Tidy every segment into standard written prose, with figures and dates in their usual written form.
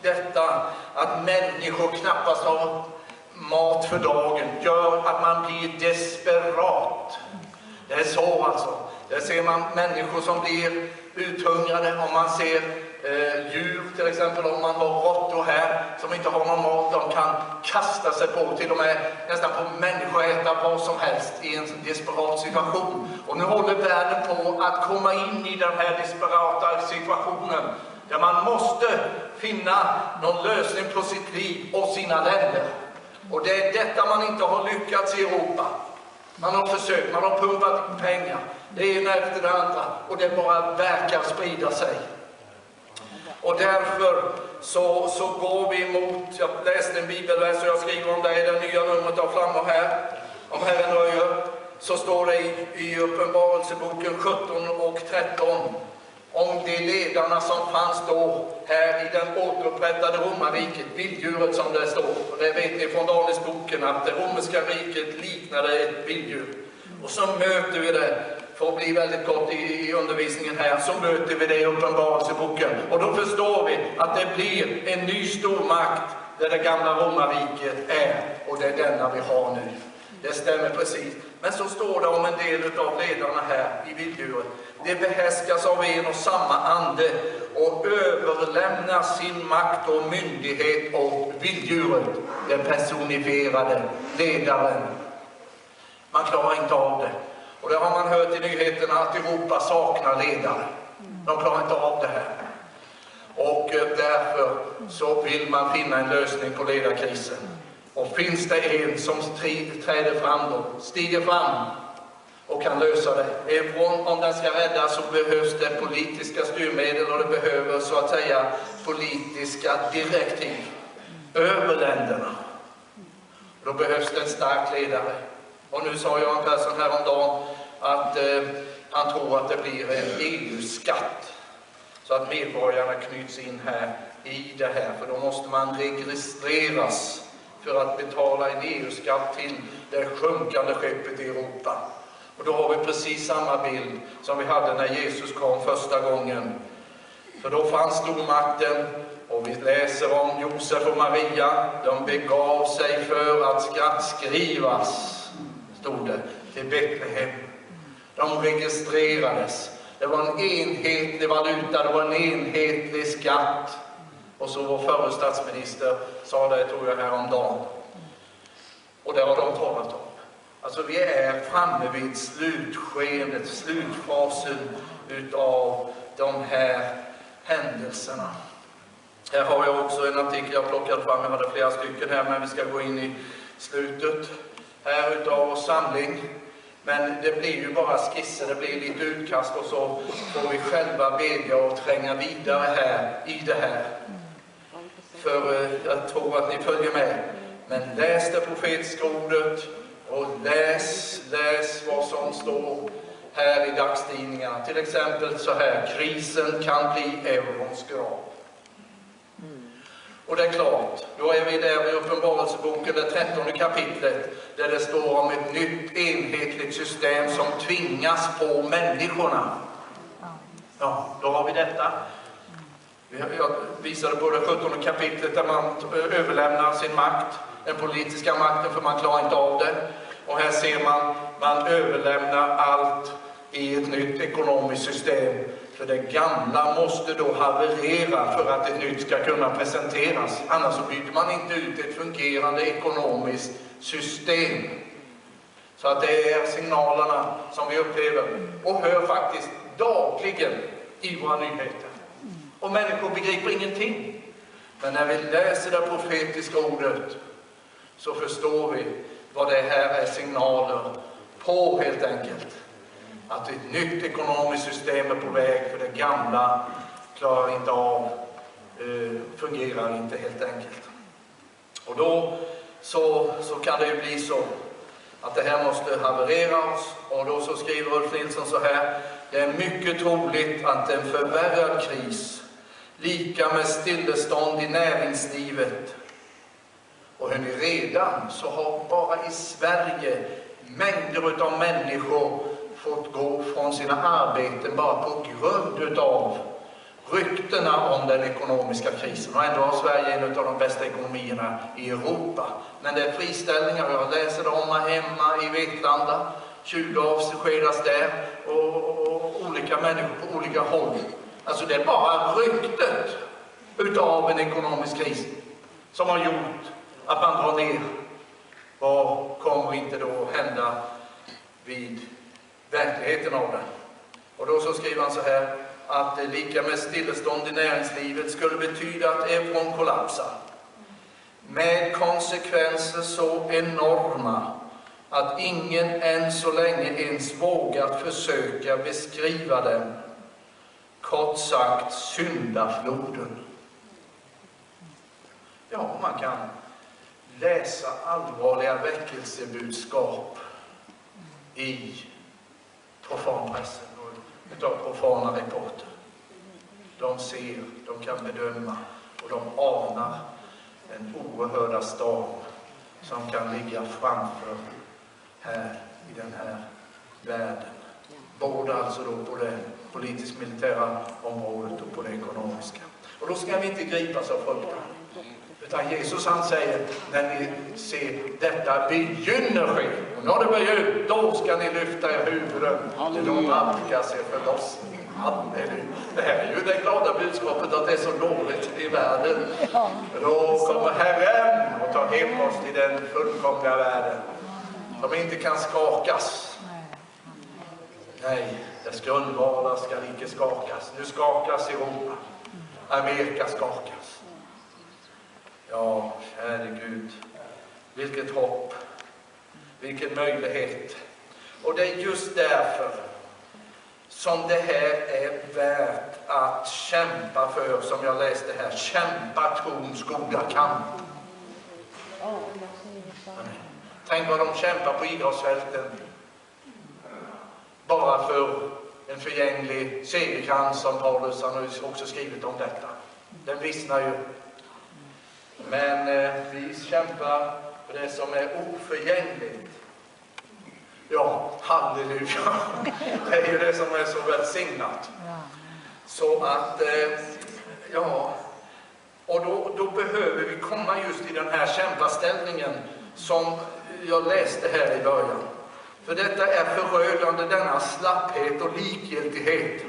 detta att människor knappast har mat för dagen gör att man blir desperat. Det är så alltså. Där ser man människor som blir uthungrade. Om man ser djur, till exempel om man har råttor här som inte har någon mat, de kan kasta sig på, till och med nästan på människor, äta vad som helst i en desperat situation. Och nu håller världen på att komma in i den här desperata situationen där man måste finna någon lösning på sitt liv och sina länder. Och det är detta man inte har lyckats i Europa. Man har försökt, man har pumpat pengar, det ena efter det andra, och det bara verkar sprida sig. Och därför så går vi mot, jag läste en bibelvers och jag skriver om det i det nya numret av Flammor här, om Herren röjer, så står det i Uppenbarelseboken 17 och 13 om de ledarna som fanns då här i den återupprättade romarriket, vilddjuret som det står. Och det vet ni från Danielsboken att det romerska riket liknade ett vilddjur. Och så möter vi det, för att bli väldigt gott i undervisningen här, så möter vi det i Uppenbarelseboken. Och då förstår vi att det blir en ny stormakt där det gamla romarriket är. Och det är denna vi har nu. Det stämmer precis. Men så står det om en del av ledarna här i vilddjuret. Det behärskas av en och samma ande och överlämnar sin makt och myndighet åt vilddjuret, den personifierade ledaren. Man klarar inte av det. Och det har man hört i nyheterna att Europa saknar ledare. De klarar inte av det här. Och därför så vill man finna en lösning på ledarkrisen. Och finns det en som träder fram då, stiger fram och kan lösa det. Även om den ska räddas så behövs det politiska styrmedel och det behöver så att säga politiska direktiv över länderna. Då behövs det en stark ledare. Och nu sa Jan Persson häromdagen att han tror att det blir en EU-skatt. Så att medborgarna knyts in här i det här. För då måste man registreras för att betala en EU-skatt till det sjunkande skeppet i Europa. Och då har vi precis samma bild som vi hade när Jesus kom första gången. För då fanns stormakten, och vi läser om Josef och Maria. De begav sig för att skattskrivas, stod det, till Betlehem. De registrerades. Det var en enhetlig valuta, det var en enhetlig skatt. Och så vår förre statsminister sa det, tror jag, häromdagen. Och det har de talat om. Alltså vi är framme vid slutskedet, slutfasen utav de här händelserna. Här har jag också en artikel jag plockat fram, jag hade flera stycken här, men vi ska gå in i slutet här utav vår samling. Men det blir ju bara skisser, det blir lite utkast och så får vi själva bedja och tränga vidare här i det här. För jag tror att ni följer med. Men läs det profetiska ordet och läs vad som står här i dagstidningarna. Till exempel så här: krisen kan bli eurons grav. Och det är klart, då är vi där i Uppenbarelseboken, det 13:e kapitlet, där det står om ett nytt enhetligt system som tvingas på människorna. Ja, då har vi detta. Jag visade på det 17:e kapitlet där man överlämnar sin makt, den politiska makten, för man klarar inte av det. Och här ser man överlämnar allt i ett nytt ekonomiskt system. För det gamla måste då haverera för att ett nytt ska kunna presenteras. Annars så byter man inte ut ett fungerande ekonomiskt system. Så att det är signalerna som vi upplever och hör faktiskt dagligen i våra nyheter. Och människor begriper ingenting. Men när vi läser det profetiska ordet så förstår vi vad det här är signaler på, helt enkelt. Att ett nytt ekonomiskt system är på väg, för det gamla klarar inte av, fungerar inte, helt enkelt. Och då så kan det ju bli så att det här måste havereras. Och då så skriver Ulf Nilsson så här: det är mycket troligt att en förvärrad kris, lika med stillestånd i näringslivet. Och hörni, redan så har bara i Sverige mängder av människor fått gå från sina arbeten bara på grund av ryktena om den ekonomiska krisen. Och ändå har Sverige en av de bästa ekonomierna i Europa. Men det är friställningar, jag läser om hemma i Vetlanda. 20 avskedas där och olika människor på olika håll. Alltså det är bara ryktet utav en ekonomisk kris som har gjort att man drar ner. Vad kommer inte då att hända vid verkligheten av den? Och då så skriver han så här, att det lika med stillestånd i näringslivet skulle betyda att euron kollapsar. Med konsekvenser så enorma att ingen än så länge ens vågat försöka beskriva den. Kort sagt, syndafloden. Ja, man kan läsa allvarliga väckelsebudskap i profanpressen och utav profana reporter. De ser, de kan bedöma och de anar en oerhörda storm som kan ligga framför här i den här världen. Både alltså då på det politisk-militära området och på det ekonomiska. Och då ska vi inte gripas av fruktan. Utan Jesus han säger, när ni ser detta begynner ske, och när det begynt, då ska ni lyfta er huvuden till de nalkas er förlossning. Halleluja. Det här är ju det glada budskapet att det är så dåligt i världen. Då kommer Herren och tar hem oss till den fullkomliga världen som inte kan skakas. Nej, dess grundvalar ska icke skakas. Nu skakas Europa. Amerika skakas. Ja, käre Gud, vilket hopp, vilken möjlighet. Och det är just därför som det här är värt att kämpa för, som jag läste här. Kämpa trons goda kamp. Tänk vad de kämpar på idrottsfälten. Bara för en förgänglig segerkrans som Paulus, han har också skrivit om detta. Den vissnar ju. Men vi kämpar för det som är oförgängligt. Ja, halleluja. Det är ju det som är så välsignat. Så att, ja, och då behöver vi komma just i den här kämpaställningen som jag läste här i början. För detta är förödande, denna slapphet och likgiltighet.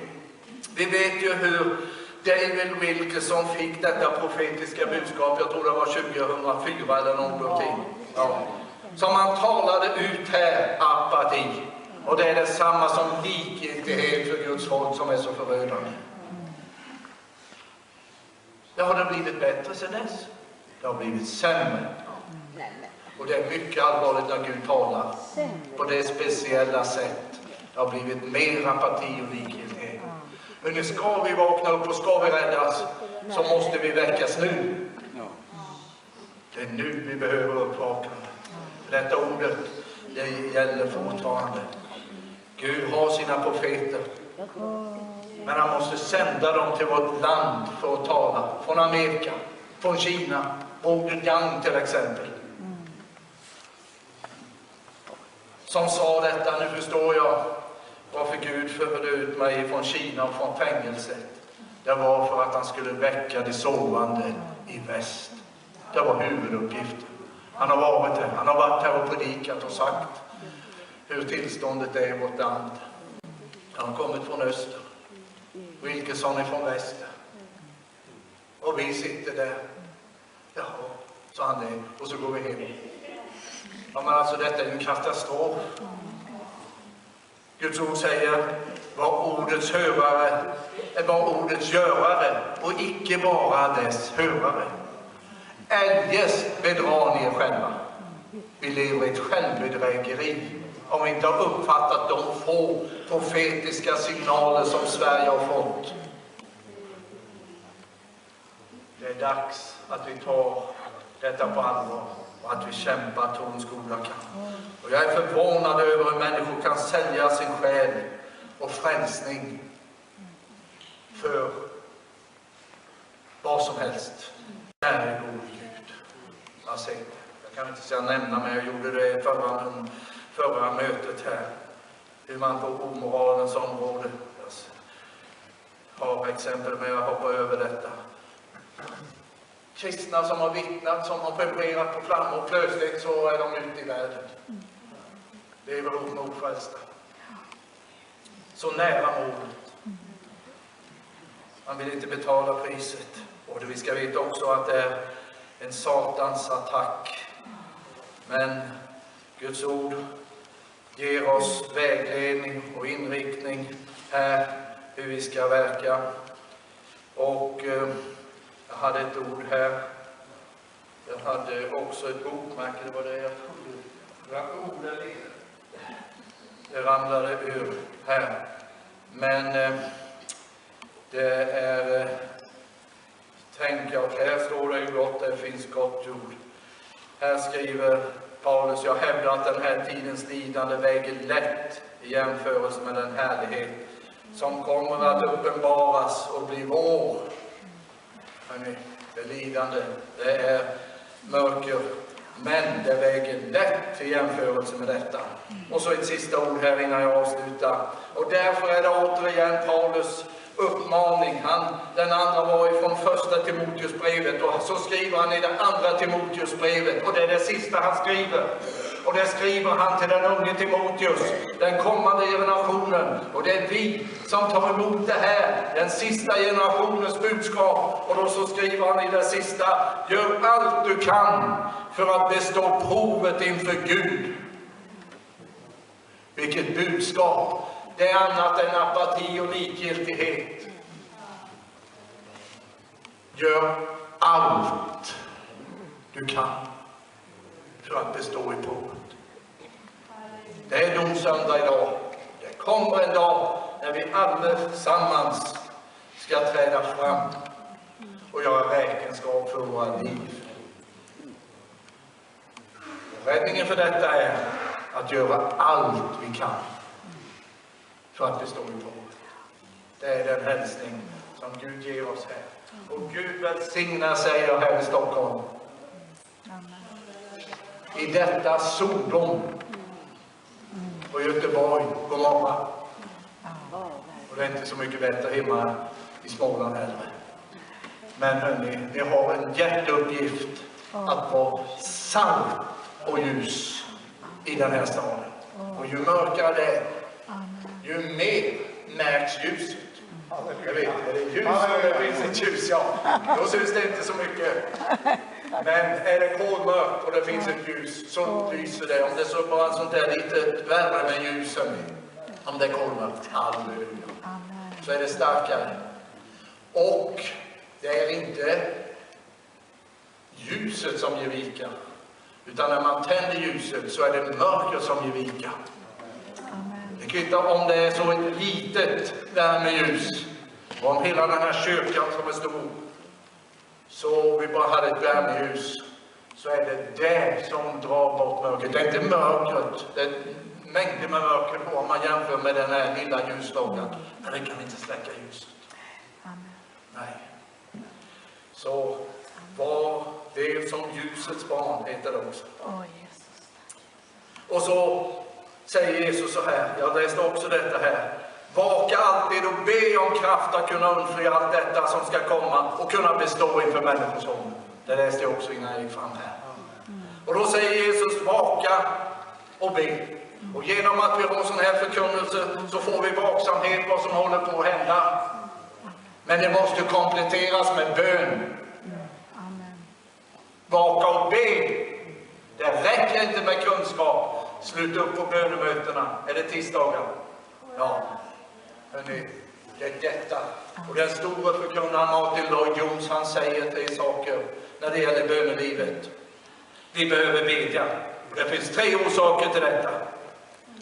Vi vet ju hur David Wilkerson fick detta profetiska budskap, jag tror det var 2004 eller någonting. Ja. Som han talade ut här, apati. Och det är detsamma som likgiltighet för Guds folk som är så förödande. Det har det blivit bättre sedan dess. Det har blivit sämre. Och det är mycket allvarligt när Gud talar på det speciella sätt. Det har blivit mer apati och likgiltighet. Men nu ska vi vakna upp och ska vi räddas, så måste vi väckas nu. Det är nu vi behöver uppvakna. Detta ordet, det gäller fortfarande. Gud har sina profeter. Men han måste sända dem till vårt land för att tala. Från Amerika, från Kina, Broder Young till exempel. Som sa detta, nu förstår jag varför Gud förde ut mig från Kina och från fängelset. Det var för att han skulle väcka de sovande i väst. Det var huvuduppgiften. Han har varit här. Han har varit här och predikat och sagt hur tillståndet är i vårt land. Han har kommit från öster. Wilkerson är från väster. Och vi sitter där. Jaha, sa han det. Och så går vi hem. Ja, men alltså detta är en katastrof. Guds ord säger, var ordets hörare, var ordets görare och icke bara dess hörare. Eljest bedrar ni er själva. Vi lever i ett självbedrägeri om vi inte har uppfattat de få profetiska signaler som Sverige har fått. Det är dags att vi tar detta på allvar och att vi kämpar trons goda kamp. Och jag är förvånad över hur människor kan sälja sin själ och frälsning för vad som helst. Det är god Gud. Jag kan inte säga nämna, men jag gjorde det förra mötet här. Hur man på omoralens område har exempel, men jag hoppar över detta. Kristna som har vittnat, som har preparerat på flammor, och plötsligt så är de ute i världen. Lever hos ofrälsta. Så nära målet. Man vill inte betala priset. Och vi ska veta också att det är en satans attack. Men Guds ord ger oss vägledning och inriktning här hur vi ska verka. Och jag hade ett ord här. Jag hade också ett bokmärke. Det var det jag trodde. Det ramlade ur här. Men det är tänka, och här står det ju gott, det finns gott ord. Här skriver Paulus: jag hävdar att den här tidens lidande väger lätt i jämförelse med den härlighet som kommer att uppenbaras och bli vår. Hörrni, det är lidande, det är mörker, men det väger lätt i jämförelse med detta. Och så ett sista ord här innan jag avslutar. Och därför är det återigen Paulus uppmaning. Den andra var ifrån första Timoteusbrevet, och så skriver han i det andra Timoteusbrevet, och det är det sista han skriver. Och det skriver han till den unge Timoteus, den kommande generationen. Och det är vi som tar emot det här, den sista generationens budskap. Och då så skriver han i det sista: gör allt du kan för att bestå provet inför Gud. Vilket budskap! Det är annat än apati och likgiltighet. Gör allt du kan för att bestå i provet. Det är domsöndag idag. Det kommer en dag när vi allesammans ska träda fram och göra räkenskap för våra liv. Räddningen för detta är att göra allt vi kan för att bestå i provet. Det är den hälsning som Gud ger oss här. Och Gud välsignar, säger jag här i Stockholm. I detta Sodom och Göteborg, god morgon. Och det är inte så mycket bättre hemma i Småland heller. Men hörni, vi har en jätteuppgift att vara salt och ljus i den här staden. Och ju mörkare det är, ju mer märks ljuset. Jag vet, är det ljus och det finns ett ljus, ja. Då syns det inte så mycket. Men är det kolmörkt och det finns ett ljus, så lyser det. Om det så bara sånt där lite värre med ljusen, om det är kolmörkt, halleluja, så är det starkare. Och det är inte ljuset som ger vika, utan när man tänder ljuset så är det mörker som ger vika. Det kvittar om det är så ett litet värmeljus, och om hela den här kyrkan som är stor, så vi bara hade ett värmeljus, så är det som drar bort mörkret. Det är inte mörkret, det är mängder med mörker på om man jämför med den här lilla ljuslågan. Men det kan inte släcka ljuset. Nej. Så var det som ljusets barn, heter det också. Och så säger Jesus så här, jag läste också detta här: vaka alltid och be om kraft att kunna undfly allt detta som ska komma och kunna bestå inför människosonen. Det läste jag också innan jag gick fram här. Och då säger Jesus: vaka och be. Och genom att vi har sån här förkunnelse så får vi vaksamhet vad som håller på att hända. Men det måste kompletteras med bön. Vaka och be. Det räcker inte med kunskap. Sluta upp på bönemötena. Är det tisdagar? Ja. Hörrni, det är detta. Och den stora förkunnaren Martin Lloyd-Jones, han säger 3 saker när det gäller bönelivet. Vi behöver bedja. Och det finns 3 orsaker till detta.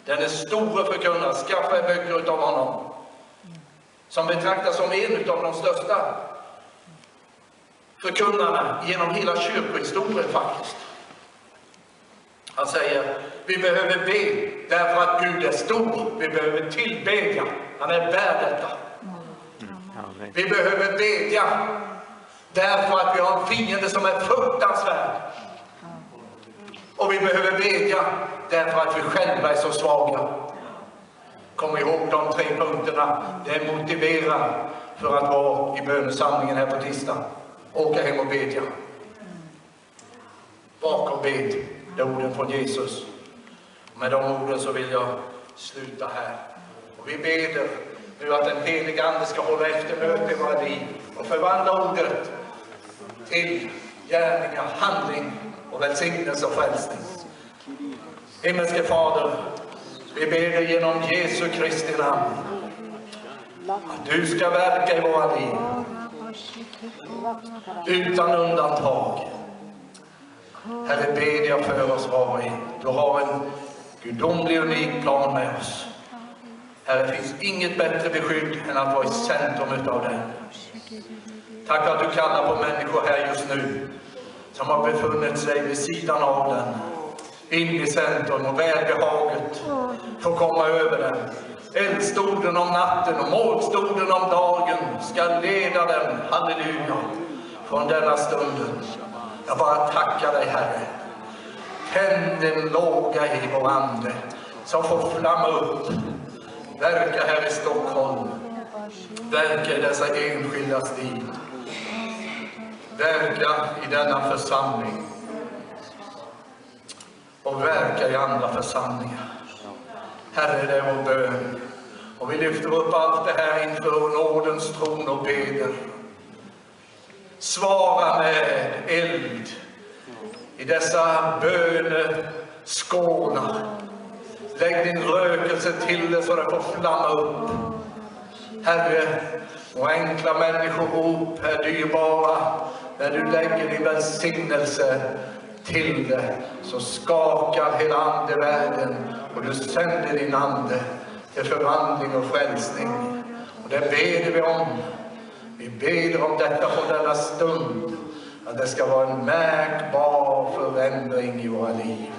Den är stora förkunnaren, skaffa böcker utav honom, som betraktas som en av de största förkunnarna genom hela kyrkohistorien faktiskt. Han säger: vi behöver be därför att Gud är stor. Vi behöver tillbedja. Han är värd detta. Vi behöver bedja därför att vi har en fiende som är fruktansvärd. Och vi behöver bedja därför att vi själva är så svaga. Kom ihåg de 3 punkterna. Det motiverar för att vara i bönesamlingen här på tisdag. Åka hem och bedja. Vaka och bed. Det är orden från Jesus. Med de orden så vill jag sluta här. Och vi beder nu att den heliga Ande ska hålla eftermöte i våra liv och förvandla ordet till gärningar, handling och välsignelse och frälsning. Himmelske Fader, vi ber dig genom Jesu Kristi namn att du ska verka i våra liv utan undantag. Herre, ber jag för oss var och en. Du har en gudomlig unik plan med oss. Herre, det finns inget bättre beskydd än att vara i centrum utav den. Tack att du kallar på människor här just nu som har befunnit sig vid sidan av den, in i centrum, och välbehaget får komma över den. Eldstoden om natten och målstoden om dagen ska leda den, halleluja, från denna stunden. Jag bara tackar dig, Herre. Tänd en låga i vår ande som får flamma upp. Verka här i Stockholm. Verka i dessa enskildas liv. Verka i denna församling. Och verka i andra församlingar. Herre, det är vår bön. Och vi lyfter upp allt det här inför nådens tron och beder. Svara med eld i dessa böneskålar. Lägg din rökelse till det så det får flamma upp. Herre, och enkla människorop är dyrbara. När du lägger din välsignelse till det så skakar hela andevärlden och du sänder din ande till förvandling och frälsning. Och det ber vi om. Vi ber om detta på denna stund. Att det ska vara en märkbar förändring i våra liv.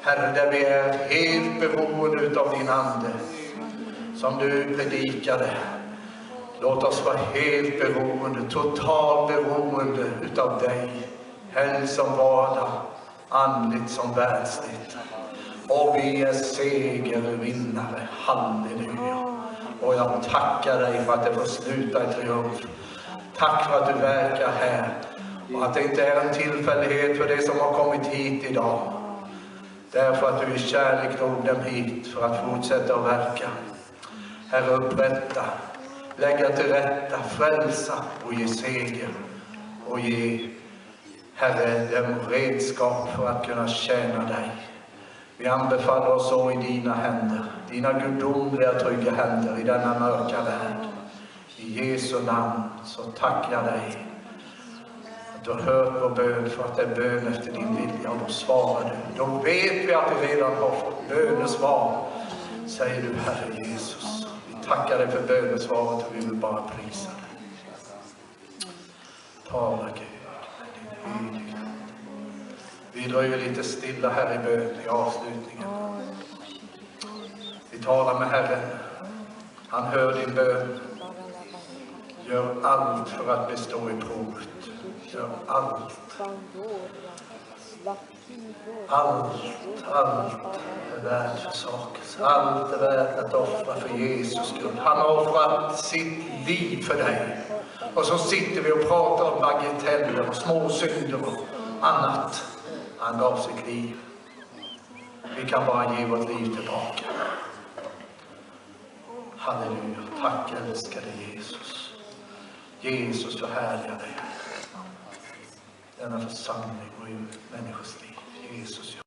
Herre, där vi är helt beroende av din ande. Som du predikade. Låt oss vara helt beroende, total beroende utav dig. Helg som vardag, andligt som världsligt. Och vi är segervinnare, halleluja. Och jag tackar dig för att det får sluta i triumf. Tack för att du verkar här. Och att det inte är en tillfällighet för det som har kommit hit idag. Därför att du i kärlek drog dem hit för att fortsätta att verka. Herre, upprätta, lägga till rätta, frälsa och ge seger. Och ge, Herre, dem redskap för att kunna tjäna dig. Vi anbefaller oss så i dina händer, dina gudomliga trygga händer i denna mörka värld. I Jesu namn så tackar jag dig. Att du har hört vår bön för att det är bön efter din vilja och då svarar du. Då vet vi att vi redan har fått bönesvar, säger du, Herre Jesus. Vi tackar dig för bönesvaret och vi vill bara prisa dig. Tala Gud med din heliga. Vi dröjer lite stilla här i bön i avslutningen. Vi talar med Herren. Han hör din bön. Gör allt för att bestå i provet. Gör allt. Allt är värt försakelse. Allt är värt att offra för Jesus skull. Han har offrat sitt liv för dig. Och så sitter vi och pratar om bagateller och små synder och annat. Han gav sitt liv. Vi kan bara ge vårt liv tillbaka. Halleluja. Tack älskade Jesus. Jesus förhärligar dig. Denna församling och i människors liv. Jesus,